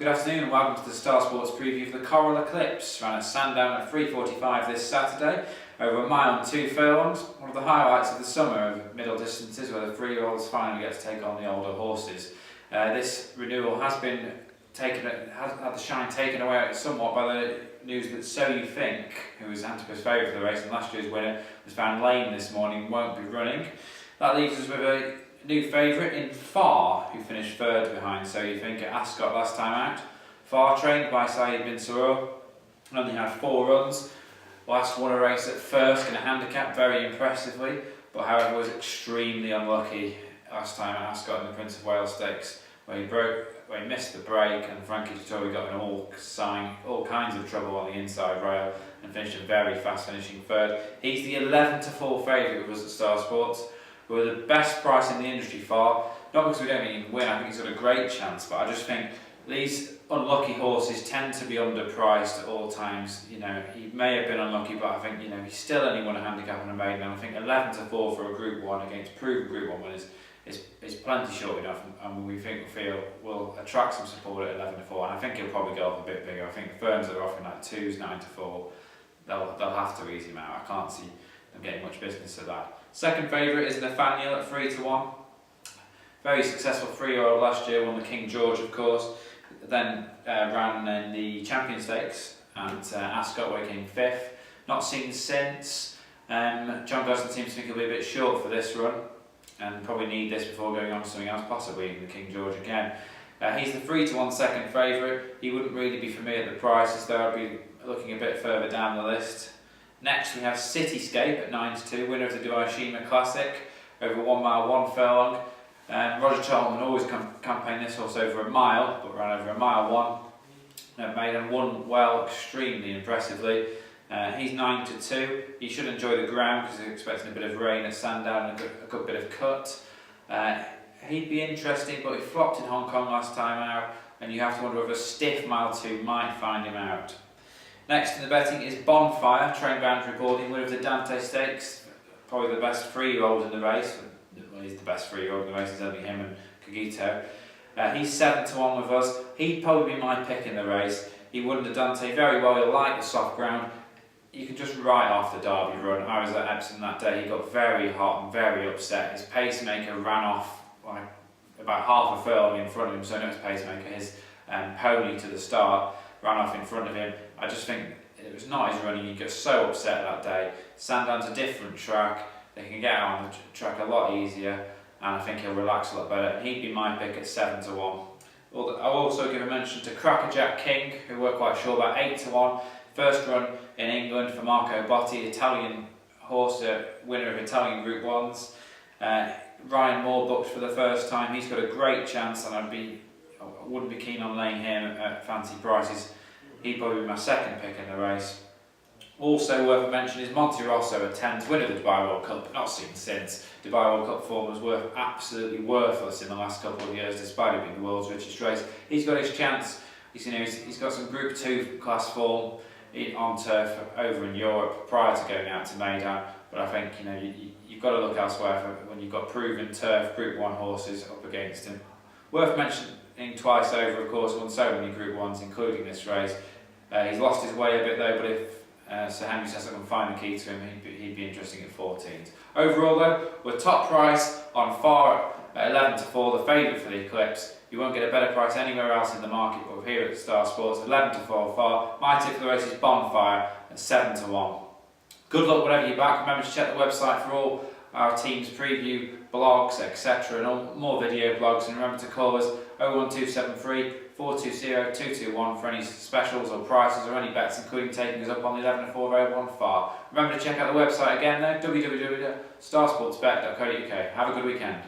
Good afternoon and welcome to the Star Sports preview for the Coral Eclipse. Ran at Sandown at 3:45 this Saturday, over a mile and 2 furlongs. One of the highlights of the summer of middle distances where the 3-year-olds finally get to take on the older horses. This renewal has had the shine taken away somewhat by the news that So You Think, who was Antipa's favourite for the race and last year's winner, was found lame this morning, won't be running. That leaves us with a new favourite in Far, who finished third behind So You Think at Ascot last time out. Far, trained by Saeed bin Surur, only had 4 runs. Last won a race at first in a handicap very impressively, but however was extremely unlucky last time at Ascot in the Prince of Wales Stakes, where he missed the break and Frankie Dettori got in all kinds of trouble on the inside rail and finished a very fast finishing third. He's the 11-4 favourite with us at Star Sports. We're the best price in the industry Far, not because we don't think he can win, I think he's got a great chance, but I just think these unlucky horses tend to be underpriced at all times. You know, he may have been unlucky, but I think, he's still only won a handicap and a maiden, and I think 11-4 for a Group 1 against proven Group 1 winners is plenty short enough, and we feel will attract some support at 11-4, and I think he'll probably go up a bit bigger. I think the firms that are offering like 2s, 9-4, they'll have to ease him out. I can't see them getting much business at that. Second favourite is Nathaniel at 3-1. Very successful 3-year-old last year, won the King George of course, then ran in the Champion Stakes at Ascot where he came 5th. Not seen since. John Gosden seems to think he'll be a bit short for this run and probably need this before going on to something else, possibly the King George again. He's the 3-1 second favourite. He wouldn't really be for me at the prices though, I'd be looking a bit further down the list. Next we have Cityscape at 9-2, winner of the Dubai Shima Classic, over 1 mile, 1 furlong. Roger Charlton always campaigned this horse over a mile, but ran over a mile 1. Made and won well, extremely impressively. He's 9-2. He should enjoy the ground because he's expecting a bit of rain at Sandown and a good bit of cut. He'd be interesting, but he flopped in Hong Kong last time out, and you have to wonder if a stiff mile 2 might find him out. Next in the betting is Bonfire, trained by Andrew Balding, winner of the Dante Stakes, probably the best 3-year-old in the race. Well, he's the best 3-year-old in the race, it's only him and Cogito. He's 7-1 with us. He'd probably be my pick in the race. He won the Dante very well, he'll like the soft ground. You can just write off the Derby run. I was at Epsom that day, he got very hot and very upset. His pacemaker ran off like about half a furlong in front of him, so not his pacemaker, his pony to the start ran off in front of him. I just think it was not his running, he got so upset that day. Sandown's a different track, they can get out on the track a lot easier, and I think he'll relax a lot better. And he'd be my pick at 7-1. I'll also give a mention to Crackerjack King, who we're quite sure about, 8-1. First run in England for Marco Botti, Italian horse, winner of Italian Group 1s. Ryan Moore booked for the first time, he's got a great chance, and I wouldn't be keen on laying him at fancy prices. He'd probably be my second pick in the race. Also worth mentioning is Monte Rosso at 10th, winner of the Dubai World Cup, not seen since. Dubai World Cup form was absolutely worthless in the last couple of years, despite it being the world's richest race. He's got his chance. He's got some Group 2 class form on turf over in Europe prior to going out to Maidan, but I think you've got to look elsewhere when you've got proven turf Group 1 horses up against him. Worth mentioning twice over, of course, won so many Group 1s, including this race. He's lost his way a bit though, but if Sir Henry says I can find the key to him, he'd be interesting at 14s. Overall though, we're top price on Far at 11-4, the favourite for the Eclipse. You won't get a better price anywhere else in the market, but here at Star Sports, 11-4 Far. My tip for the race is Bonfire at 7-1. Good luck whatever you back. Remember to check the website for all our team's preview, blogs, etc. and all more video blogs, and remember to call us 01273 420 221 for any specials or prices or any bets, including taking us up on the 11-4 Road 1 Far. Remember to check out the website again though, www.starsportsbet.co.uk. Have a good weekend.